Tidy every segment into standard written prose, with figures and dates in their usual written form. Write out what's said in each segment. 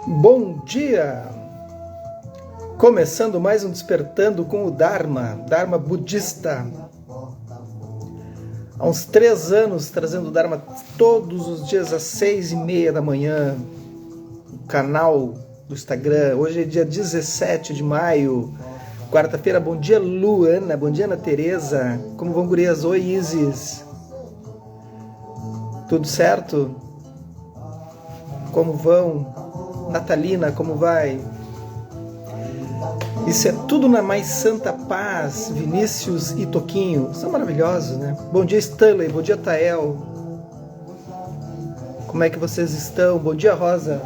Bom dia! Começando mais um Despertando com o Dharma budista. Há uns 3 anos trazendo o Dharma todos os dias às 6:30 da manhã, no canal do Instagram. Hoje é dia 17 de maio, quarta-feira. Bom dia, Luana. Bom dia, Ana Tereza. Como vão, gurias? Oi, Isis. Tudo certo? Como vão? Natalina, como vai? Isso é tudo na mais santa paz. Vinícius e Toquinho são maravilhosos, né? Bom dia, Stanley. Bom dia, Tael. Como é que vocês estão? Bom dia, Rosa.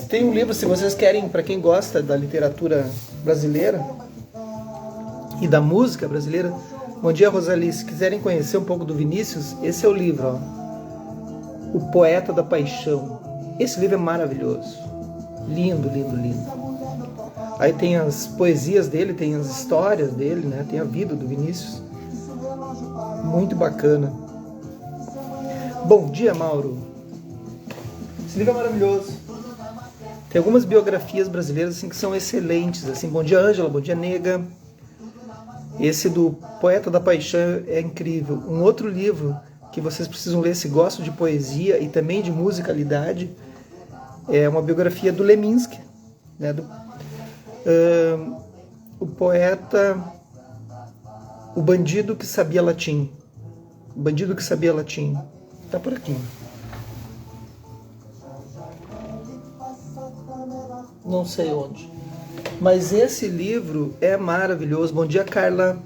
Tem um livro, se vocês querem, para quem gosta da literatura brasileira e da música brasileira. Bom dia, Rosali. Se quiserem conhecer um pouco do Vinícius, esse é o livro, ó. O Poeta da Paixão. Esse livro é maravilhoso. Lindo, lindo, lindo. Aí tem as poesias dele, tem as histórias dele, né? Tem a vida do Vinícius. Muito bacana. Bom dia, Mauro. Esse livro é maravilhoso. Tem algumas biografias brasileiras assim, que são excelentes. Assim. Bom dia, Ângela. Bom dia, Nega. Esse do Poeta da Paixão é incrível. Um outro livro que vocês precisam ler se gostam de poesia e também de musicalidade é uma biografia do Leminski, né? O poeta, o bandido que sabia latim. O bandido que sabia latim. Tá por aqui. Não sei onde. Mas esse livro é maravilhoso. Bom dia, Carla.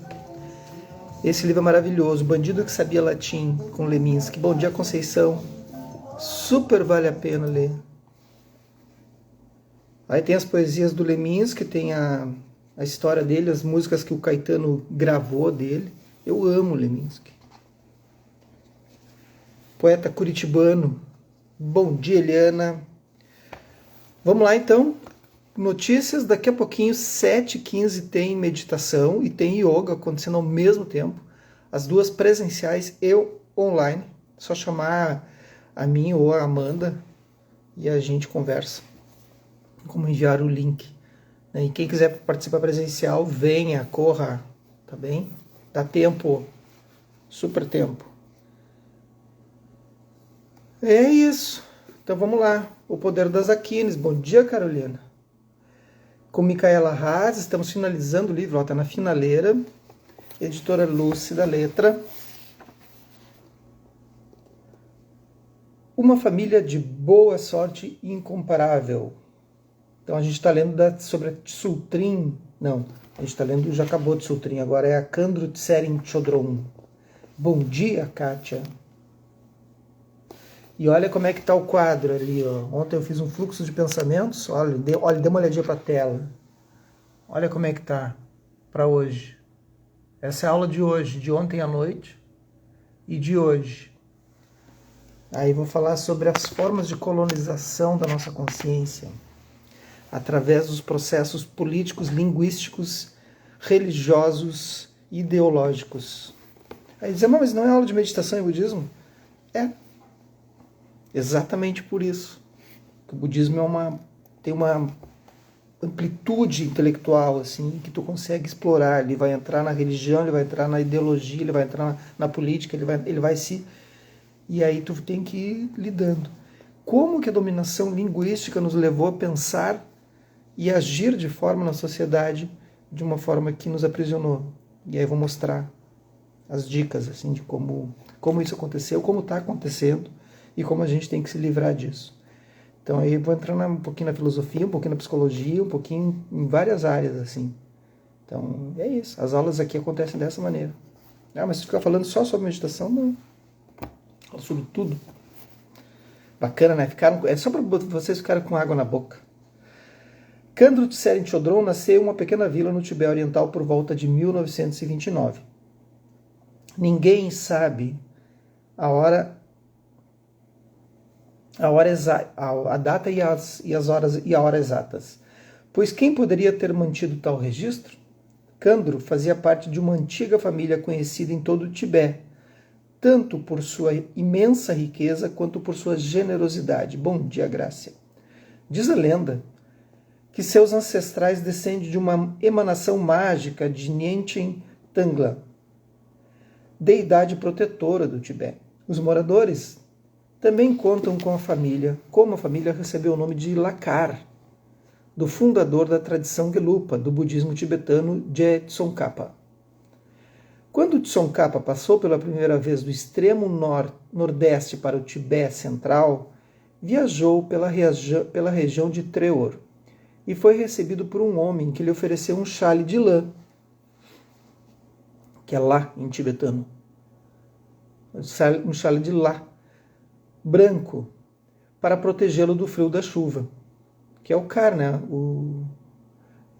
Esse livro é maravilhoso. O Bandido que Sabia Latim, com Leminski. Bom dia, Conceição. Super vale a pena ler. Aí tem as poesias do Leminski, tem a história dele, as músicas que o Caetano gravou dele. Eu amo o Leminski. Poeta curitibano. Bom dia, Eliana. Vamos lá, então. Notícias, daqui a pouquinho, 7h15 tem meditação e tem yoga acontecendo ao mesmo tempo. As duas presenciais e online. É só chamar a mim ou a Amanda e a gente conversa. Como enviar o link. E quem quiser participar presencial, venha, corra, tá bem? Dá tempo, super tempo. É isso. Então vamos lá. O Poder das Aquines. Bom dia, Carolina. Com Micaela Haas, estamos finalizando o livro, está na finaleira. Editora Lúcida Letra. Uma família de boa sorte incomparável. Então a gente está lendo sobre a Tsultrim. Não, a gente está lendo, já acabou de Tsultrim, agora é a Kandro Tserin Chodron. Bom dia, Kátia. E olha como é que está o quadro ali, ó. Ontem eu fiz um fluxo de pensamentos. Olha, dê uma olhadinha para a tela. Olha como é que está para hoje. Essa é a aula de hoje, de ontem à noite e de hoje. Aí vou falar sobre as formas de colonização da nossa consciência através dos processos políticos, linguísticos, religiosos, ideológicos. Aí dizer, mas não é aula de meditação e budismo? É. Exatamente por isso. O budismo tem uma amplitude intelectual assim, que tu consegue explorar. Ele vai entrar na religião, ele vai entrar na ideologia, ele vai entrar na política, ele vai se... E aí tu tem que ir lidando. Como que a dominação linguística nos levou a pensar e agir de forma na sociedade de uma forma que nos aprisionou. E aí eu vou mostrar as dicas assim, de como isso aconteceu, como está acontecendo, e como a gente tem que se livrar disso. Então aí eu vou entrar um pouquinho na filosofia, um pouquinho na psicologia, um pouquinho em várias áreas, assim. Então é isso, as aulas aqui acontecem dessa maneira. Ah, mas se ficar falando só sobre meditação, não. Falo sobre tudo. Bacana, né? É só para vocês ficarem com água na boca. Kandro Tserin Chodron nasceu em uma pequena vila no Tibete Oriental por volta de 1929. Ninguém sabe a data e a hora exatas. Pois quem poderia ter mantido tal registro? Kandro fazia parte de uma antiga família conhecida em todo o Tibete, tanto por sua imensa riqueza quanto por sua generosidade. Bom dia, Grácia. Diz a lenda que seus ancestrais descendem de uma emanação mágica de Nyenchen Tangla, deidade protetora do Tibete. Os moradores também contam com como a família recebeu o nome de Lakar, do fundador da tradição Gelupa, do budismo tibetano Je Tsongkhapa. Quando Tsongkhapa passou pela primeira vez do extremo nordeste para o Tibete central, viajou pela região de Treor e foi recebido por um homem que lhe ofereceu um chale de lã, que é lá em tibetano, um chale de lã branco, para protegê-lo do frio da chuva, que é o car, né?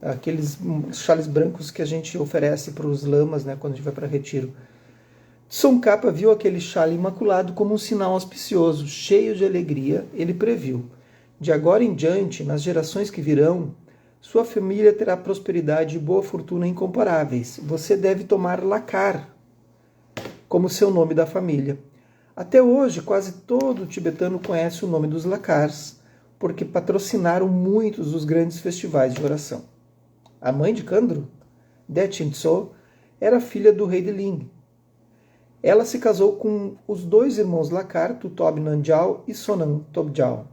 Aqueles chales brancos que a gente oferece para os lamas, né, quando a gente vai para retiro. Tsongkhapa viu aquele chale imaculado como um sinal auspicioso, cheio de alegria. Ele previu: de agora em diante, nas gerações que virão, sua família terá prosperidade e boa fortuna incomparáveis. Você deve tomar Lakar como seu nome da família. Até hoje, quase todo tibetano conhece o nome dos Lakars, porque patrocinaram muitos dos grandes festivais de oração. A mãe de Kandro, Dechen Tso, era filha do rei de Ling. Ela se casou com os dois irmãos Lakar, Tutob Nanjao e Sonam Tobjao.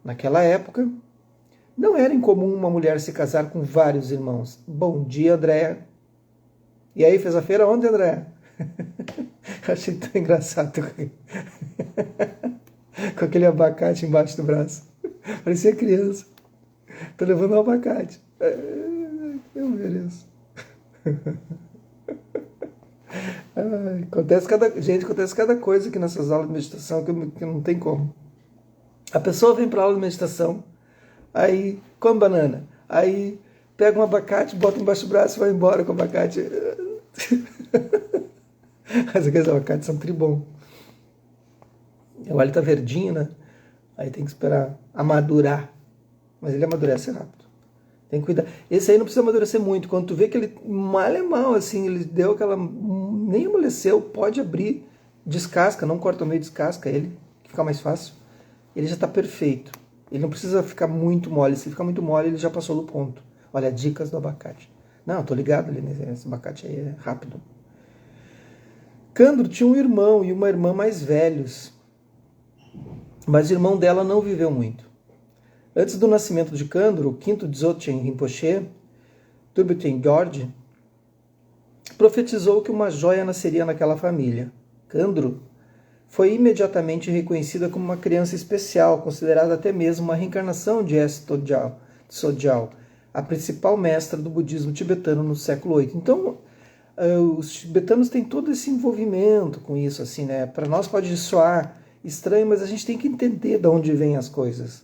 Naquela época, não era incomum uma mulher se casar com vários irmãos. Bom dia, Andréa. E aí, fez a feira onde, Andréa? Achei tão engraçado. Com aquele abacate embaixo do braço. Parecia criança. Tô levando um abacate. Eu mereço. Acontece cada coisa aqui nessas aulas de meditação que não tem como. A pessoa vem para a aula de meditação, aí come banana, aí pega um abacate, bota embaixo do braço e vai embora com o abacate. Mas aqueles abacates são tribom. O alho tá verdinho, né? Aí tem que esperar amadurar. Mas ele amadurece rápido. Tem que cuidar. Esse aí não precisa amadurecer muito. Quando tu vê que ele mal assim, ele deu aquela... nem amoleceu, pode abrir, descasca, não corta o meio, descasca ele, que fica mais fácil. Ele já está perfeito. Ele não precisa ficar muito mole. Se ficar muito mole, ele já passou do ponto. Olha, dicas do abacate. Não, tô ligado ali, esse abacate aí é rápido. Kandro tinha um irmão e uma irmã mais velhos, mas o irmão dela não viveu muito. Antes do nascimento de Kandro, o quinto Dzogchen Rinpoche, Tubten György, profetizou que uma joia nasceria naquela família. Kandro foi imediatamente reconhecida como uma criança especial, considerada até mesmo uma reencarnação de S. Tsogyal, a principal mestra do budismo tibetano no século VIII. Então, os tibetanos têm todo esse envolvimento com isso, assim, né? Para nós pode soar estranho, mas a gente tem que entender de onde vêm as coisas,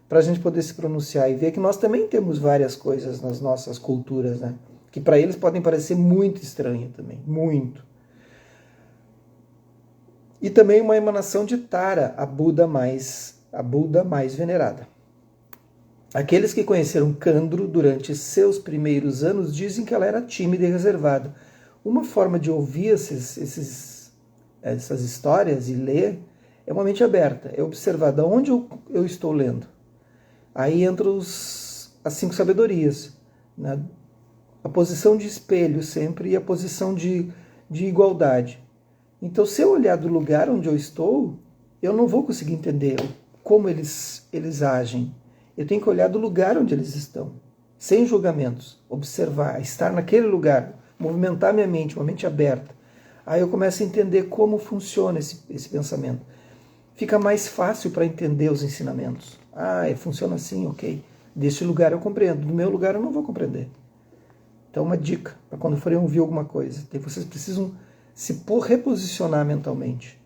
para a gente poder se pronunciar e ver que nós também temos várias coisas nas nossas culturas, né? Que para eles podem parecer muito estranho também, muito. E também uma emanação de Tara, a Buda mais venerada. Aqueles que conheceram Kandro durante seus primeiros anos dizem que ela era tímida e reservada. Uma forma de ouvir essas histórias e ler é uma mente aberta, é observar de onde eu estou lendo. Aí entram as 5 sabedorias, né? A posição de espelho sempre e a posição de igualdade. Então, se eu olhar do lugar onde eu estou, eu não vou conseguir entender como eles agem. Eu tenho que olhar do lugar onde eles estão, sem julgamentos, observar, estar naquele lugar, movimentar minha mente, uma mente aberta. Aí eu começo a entender como funciona esse pensamento. Fica mais fácil para entender os ensinamentos. Funciona assim, ok. Desse lugar eu compreendo, do meu lugar eu não vou compreender. Então, uma dica para quando forem ouvir alguma coisa. Vocês precisam se reposicionar mentalmente.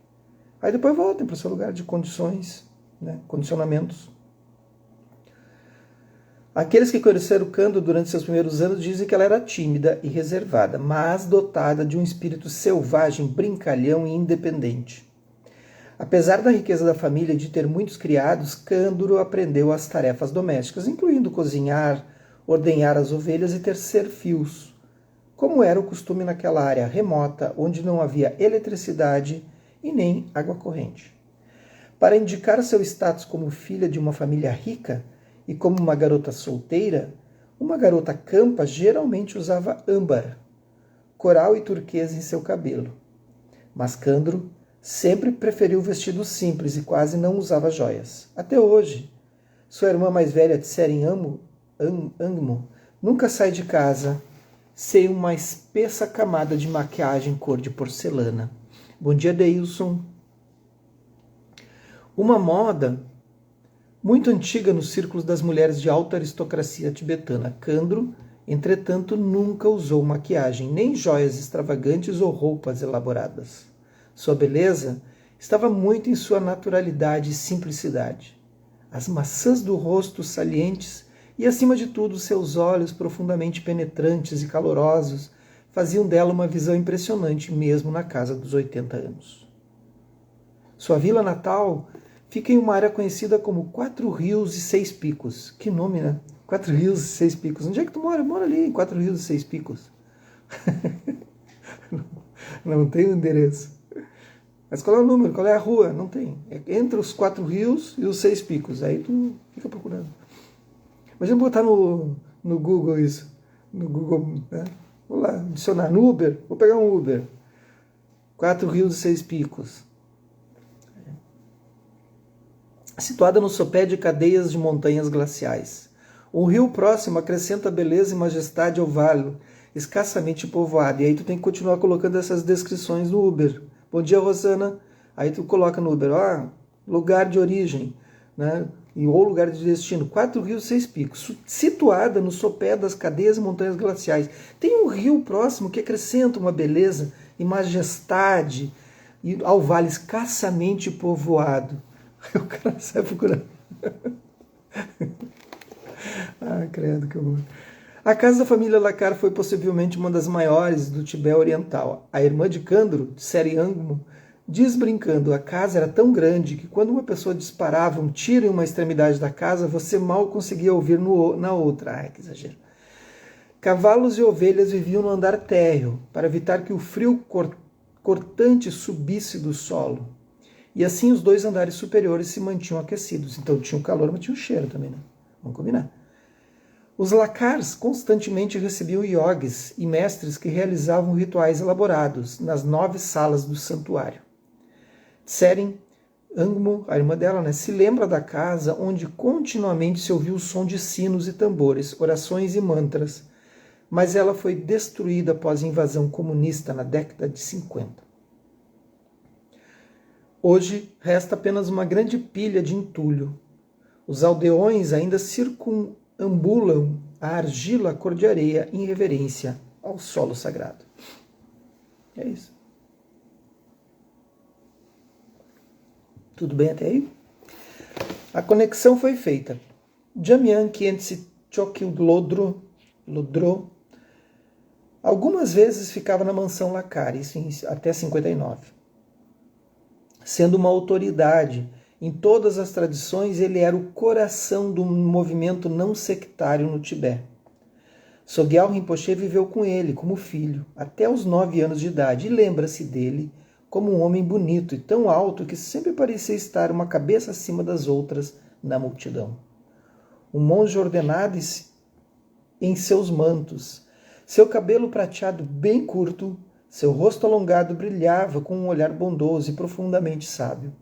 Aí depois voltem para o seu lugar de condições, né, condicionamentos. Aqueles que conheceram Kandro durante seus primeiros anos dizem que ela era tímida e reservada, mas dotada de um espírito selvagem, brincalhão e independente. Apesar da riqueza da família e de ter muitos criados, Kandro aprendeu as tarefas domésticas, incluindo cozinhar, ordenhar as ovelhas e tecer fios, como era o costume naquela área remota, onde não havia eletricidade e nem água corrente. Para indicar seu status como filha de uma família rica e como uma garota solteira, uma garota campa geralmente usava âmbar, coral e turquesa em seu cabelo. Mas Kandro sempre preferiu vestidos simples e quase não usava joias. Até hoje, sua irmã mais velha, Tsering Angmo, nunca sai de casa sem uma espessa camada de maquiagem cor de porcelana. Bom dia, Deilson. Uma moda muito antiga nos círculos das mulheres de alta aristocracia tibetana. Kandro, entretanto, nunca usou maquiagem, nem joias extravagantes ou roupas elaboradas. Sua beleza estava muito em sua naturalidade e simplicidade. As maçãs do rosto salientes e, acima de tudo, seus olhos profundamente penetrantes e calorosos faziam dela uma visão impressionante, mesmo na casa dos 80 anos. Sua vila natal fica em uma área conhecida como 4 Rios e 6 Picos. Que nome, né? 4 Rios e 6 Picos. Onde é que tu mora? Eu moro ali em 4 Rios e 6 Picos. Não tem um endereço. Mas qual é o número? Qual é a rua? Não tem. É entre os 4 rios e os 6 picos. Aí tu fica procurando. Imagina botar no Google isso. No Google, né? Vou lá, adicionar no Uber. Vou pegar um Uber. 4 rios e 6 picos. Situada no sopé de cadeias de montanhas glaciais. Um rio próximo acrescenta beleza e majestade ao vale, escassamente povoado. E aí tu tem que continuar colocando essas descrições no Uber. Bom dia, Rosana. Aí tu coloca no Uber, lugar de origem, né? Ou lugar de destino. 4 rios, 6 picos. Situada no sopé das cadeias e montanhas glaciais. Tem um rio próximo que acrescenta uma beleza e majestade ao vale escassamente povoado. Aí o cara sai procurando. Credo que horror. A casa da família Lakar foi possivelmente uma das maiores do Tibete Oriental. A irmã de Kandro, Tsering Angmo, diz brincando, a casa era tão grande que quando uma pessoa disparava um tiro em uma extremidade da casa, você mal conseguia ouvir na outra. Ai, que exagero. Cavalos e ovelhas viviam no andar térreo, para evitar que o frio cortante subisse do solo. E assim os 2 andares superiores se mantinham aquecidos. Então tinha o calor, mas tinha o cheiro também, né? Vamos combinar. Os Lakars constantemente recebiam yogis e mestres que realizavam rituais elaborados nas 9 salas do santuário. Tsering Angmo, a irmã dela, se lembra da casa onde continuamente se ouvia o som de sinos e tambores, orações e mantras, mas ela foi destruída após a invasão comunista na década de 50. Hoje resta apenas uma grande pilha de entulho. Os aldeões ainda circunambulam a argila cor de areia em reverência ao solo sagrado. É isso. Tudo bem até aí? A conexão foi feita. Jamyang Khyentse Chokyi Lodro algumas vezes ficava na mansão Lakar, isso até 59. Sendo uma autoridade em todas as tradições, ele era o coração do movimento não sectário no Tibete. Sogyal Rinpoche viveu com ele como filho, até os 9 anos de idade, e lembra-se dele como um homem bonito e tão alto que sempre parecia estar uma cabeça acima das outras na multidão. Um monge ordenado em seus mantos, seu cabelo prateado bem curto, seu rosto alongado brilhava com um olhar bondoso e profundamente sábio.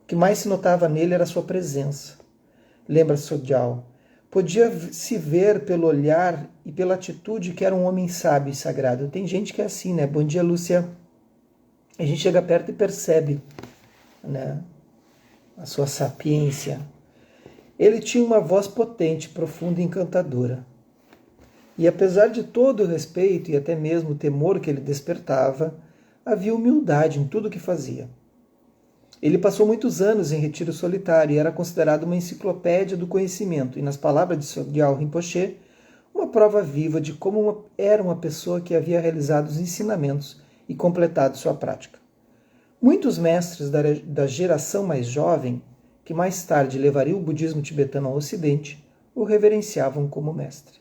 O que mais se notava nele era sua presença. Lembra Sogyal? Podia-se ver pelo olhar e pela atitude que era um homem sábio e sagrado. Tem gente que é assim, né? Bom dia, Lúcia. A gente chega perto e percebe, né, a sua sapiência. Ele tinha uma voz potente, profunda e encantadora. E apesar de todo o respeito e até mesmo o temor que ele despertava, havia humildade em tudo o que fazia. Ele passou muitos anos em retiro solitário e era considerado uma enciclopédia do conhecimento, e nas palavras de Sogyal Rinpoche, uma prova viva de como era uma pessoa que havia realizado os ensinamentos e completado sua prática. Muitos mestres da geração mais jovem, que mais tarde levaria o budismo tibetano ao ocidente, o reverenciavam como mestre.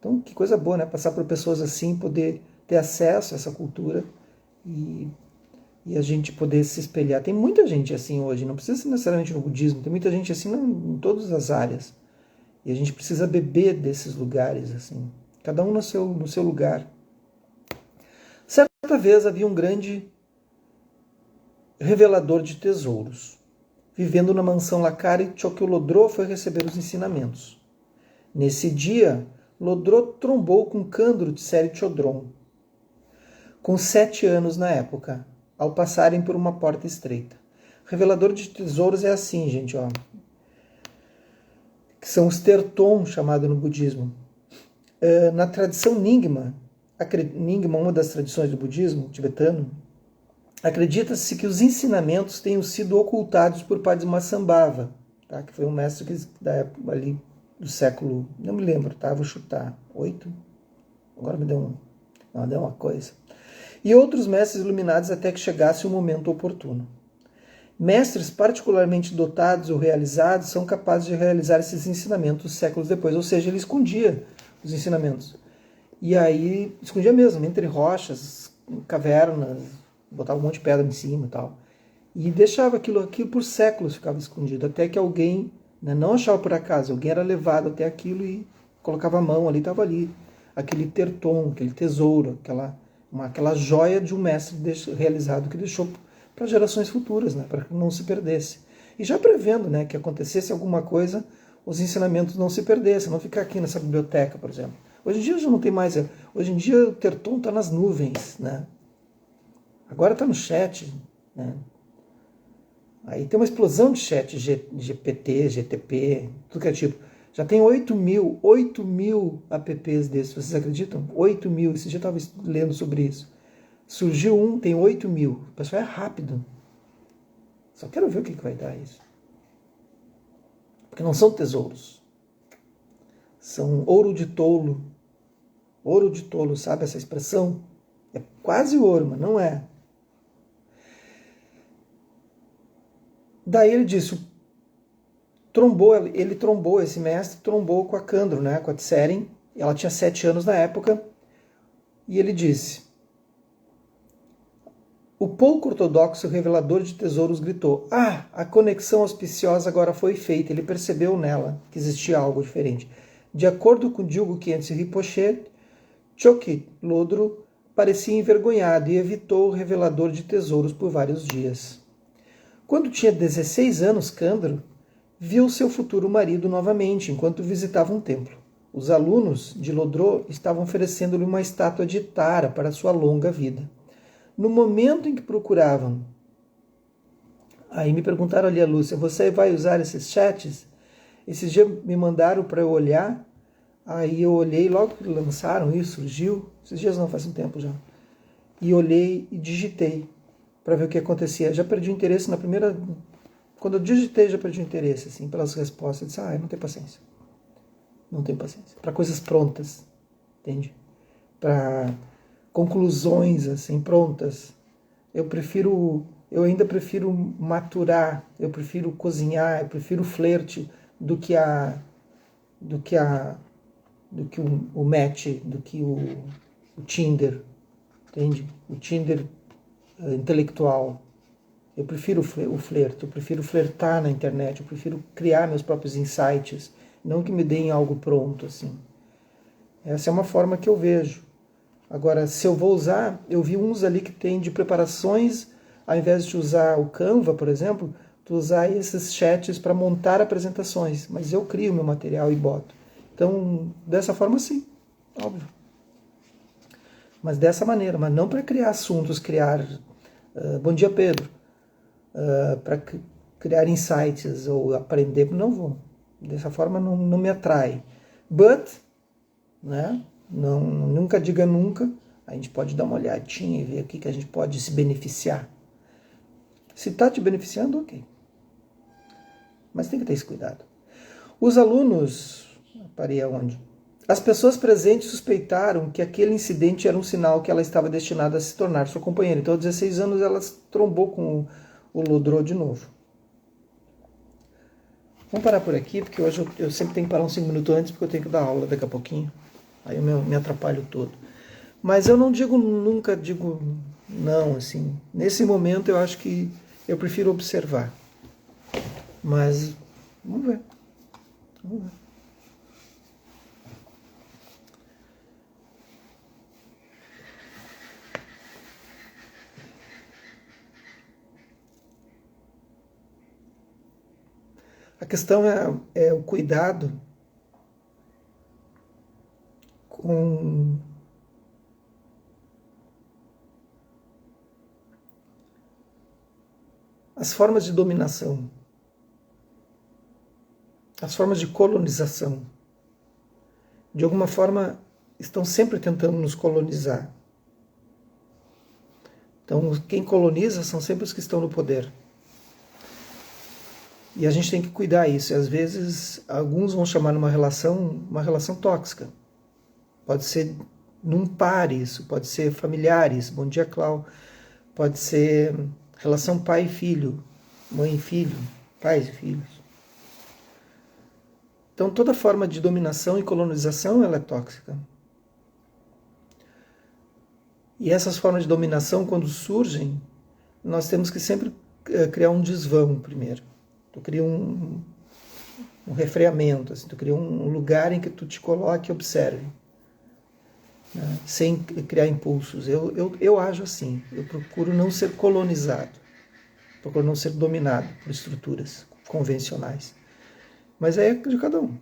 Então, que coisa boa, né? Passar por pessoas assim, poder ter acesso a essa cultura e a gente poder se espelhar. Tem muita gente assim hoje, não precisa ser necessariamente no budismo, tem muita gente assim em todas as áreas. E a gente precisa beber desses lugares, assim, cada um no seu lugar. Certa vez havia um grande revelador de tesouros, vivendo na mansão Lakari, e Chokyolodro foi receber os ensinamentos. Nesse dia, Lodro trombou com Kandro Tseri Chodron, com 7 anos na época, ao passarem por uma porta estreita. Revelador de tesouros é assim, gente, ó. Que são os terton, chamado no budismo. Na tradição Nyingma, uma das tradições do budismo tibetano, acredita-se que os ensinamentos tenham sido ocultados por Padmasambhava, tá? Que foi um mestre da época ali do século, não me lembro, tá? Vou chutar, 8? Agora me deu uma coisa. E outros mestres iluminados até que chegasse o momento oportuno. Mestres particularmente dotados ou realizados são capazes de realizar esses ensinamentos séculos depois, ou seja, ele escondia os ensinamentos. E aí, escondia mesmo, entre rochas, cavernas, botava um monte de pedra em cima e tal. E deixava aquilo por séculos, ficava escondido, até que alguém, né, não achava por acaso, alguém era levado até aquilo e colocava a mão ali, estava ali. Aquele terton, aquele tesouro, aquela joia de um mestre realizado que deixou para gerações futuras, né, para que não se perdesse. E já prevendo, né, que acontecesse alguma coisa, os ensinamentos não se perdessem, não ficar aqui nessa biblioteca, por exemplo. Hoje em dia já não tem mais. Hoje em dia o terton está nas nuvens, né? Agora está no chat, né? Aí tem uma explosão de chat, GPT, GTP, tudo que é tipo. Já tem 8 mil apps desses, vocês acreditam? 8 mil, esse dia eu estava lendo sobre isso. Surgiu um, tem 8 mil. O pessoal é rápido. Só quero ver o que vai dar isso. Porque não são tesouros. São ouro de tolo. Ouro de tolo, sabe essa expressão? É quase ouro, mas não é. Daí ele disse, esse mestre trombou com a Kandro, né, com a Tseren. Ela tinha 7 anos na época. E ele disse, o pouco ortodoxo revelador de tesouros gritou, a conexão auspiciosa agora foi feita. Ele percebeu nela que existia algo diferente. De acordo com Dilgo Khyentse Rinpoche, Chokyolodro parecia envergonhado e evitou o revelador de tesouros por vários dias. Quando tinha 16 anos, Kandro viu seu futuro marido novamente, enquanto visitava um templo. Os alunos de Lodro estavam oferecendo-lhe uma estátua de Tara para sua longa vida. No momento em que procuravam, aí me perguntaram ali a Lúcia, você vai usar esses chats? Esses dias me mandaram para eu olhar, aí eu olhei, logo que lançaram isso, surgiu, esses dias não, faz um tempo já, e olhei e digitei para ver o que acontecia. Já perdi o interesse na primeira, quando eu digitei já perdi o interesse, assim, pelas respostas, eu disse, eu não tenho paciência. Não tenho paciência. Para coisas prontas, entende? Para conclusões, assim, prontas. Eu ainda prefiro maturar, eu prefiro cozinhar, eu prefiro flerte do que o match, do que o Tinder, entende? O Tinder intelectual. Eu prefiro o flerte, eu prefiro flertar na internet, eu prefiro criar meus próprios insights, não que me deem algo pronto, assim. Essa é uma forma que eu vejo. Agora, se eu vou usar, eu vi uns ali que tem de preparações, ao invés de usar o Canva, por exemplo, tu usar esses chats para montar apresentações, mas eu crio meu material e boto. Então, dessa forma, sim, óbvio. Mas dessa maneira, mas não para criar assuntos, bom dia, Pedro, para criar insights ou aprender, não vou. Dessa forma não me atrai. But, né, nunca diga nunca, a gente pode dar uma olhadinha e ver aqui que a gente pode se beneficiar. Se está te beneficiando, ok. Mas tem que ter esse cuidado. Os alunos, parei aonde? As pessoas presentes suspeitaram que aquele incidente era um sinal que ela estava destinada a se tornar sua companheira. Então, aos 16 anos, ela trombou com o Lodro de novo. Vamos parar por aqui, porque hoje eu sempre tenho que parar uns 5 minutos antes, porque eu tenho que dar aula daqui a pouquinho. Aí eu me atrapalho todo. Mas eu não digo, nunca digo não, assim. Nesse momento eu acho que eu prefiro observar. Mas vamos ver. Vamos ver. A questão é o cuidado com as formas de dominação, as formas de colonização. De alguma forma, estão sempre tentando nos colonizar. Então, quem coloniza são sempre os que estão no poder. E a gente tem que cuidar isso. E às vezes, alguns vão chamar uma relação tóxica. Pode ser num par isso, pode ser familiar isso. Bom dia, Clau. Pode ser relação pai e filho, mãe e filho, pais e filhos. Então, toda forma de dominação e colonização ela é tóxica. E essas formas de dominação, quando surgem, nós temos que sempre criar um desvão primeiro. Tu cria um refreamento, assim, tu cria um lugar em que tu te coloque e observe, né? Sem criar impulsos. Eu ajo assim, eu procuro não ser colonizado, procuro não ser dominado por estruturas convencionais. Mas é de cada um.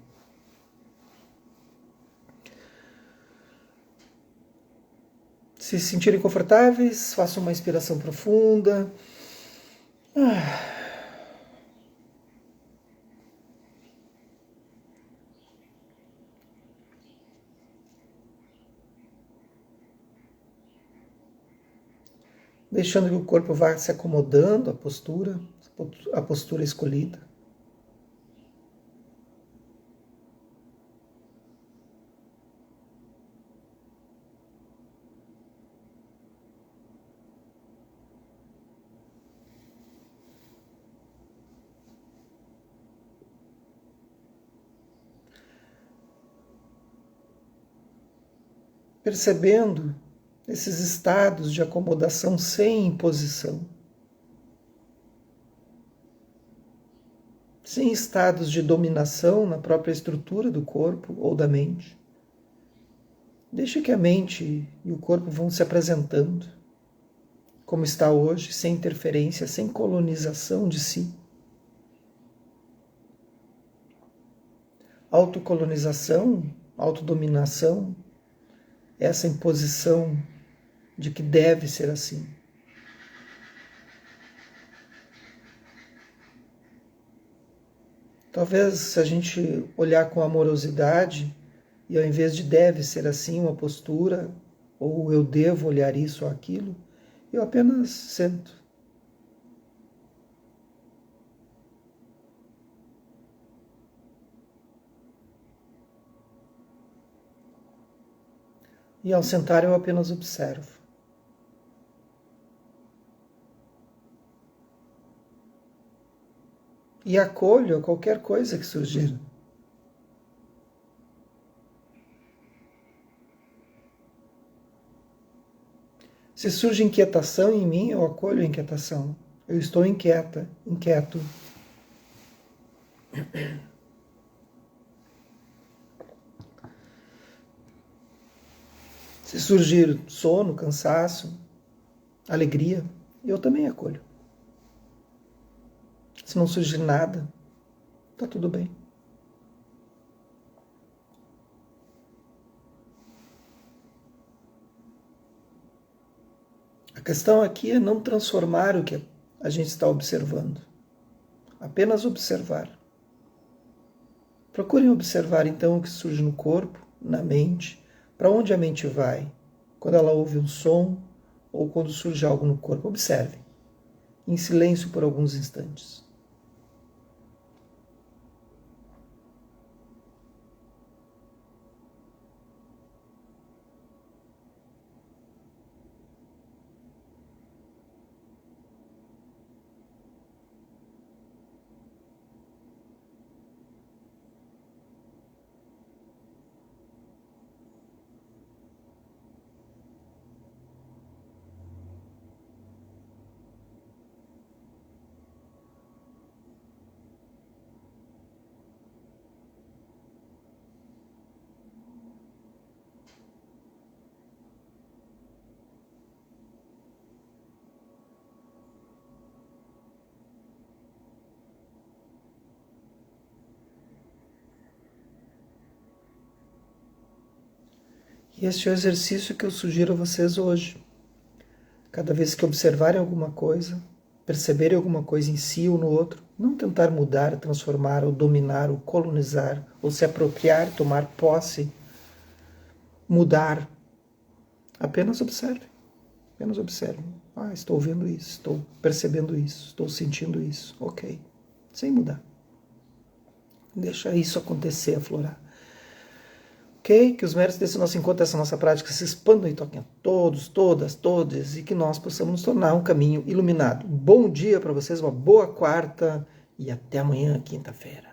Se sentirem confortáveis, façam uma inspiração profunda. Deixando que o corpo vá se acomodando, a postura escolhida. Percebendo esses estados de acomodação sem imposição, sem estados de dominação na própria estrutura do corpo ou da mente. Deixa que a mente e o corpo vão se apresentando como está hoje, sem interferência, sem colonização de si. Autocolonização, autodominação, essa imposição de que deve ser assim. Talvez se a gente olhar com amorosidade e ao invés de deve ser assim uma postura, ou eu devo olhar isso ou aquilo, eu apenas sento. E ao sentar eu apenas observo. E acolho qualquer coisa que surgir. Se surge inquietação em mim, eu acolho a inquietação. Eu estou inquieta, inquieto. Se surgir sono, cansaço, alegria, eu também acolho. Se não surgir nada, está tudo bem. A questão aqui é não transformar o que a gente está observando. Apenas observar. Procurem observar então o que surge no corpo, na mente, para onde a mente vai, quando ela ouve um som ou quando surge algo no corpo. Observem, em silêncio por alguns instantes. E esse é o exercício que eu sugiro a vocês hoje. Cada vez que observarem alguma coisa, perceberem alguma coisa em si ou no outro, não tentar mudar, transformar, ou dominar, ou colonizar, ou se apropriar, tomar posse, mudar. Apenas observe. Apenas observe. Estou ouvindo isso, estou percebendo isso, estou sentindo isso. Ok. Sem mudar. Deixa isso acontecer, aflorar. Ok? Que os méritos desse nosso encontro, dessa nossa prática se expandam e toquem a todos, todas, todes, e que nós possamos nos tornar um caminho iluminado. Bom dia para vocês, uma boa quarta e até amanhã, quinta-feira.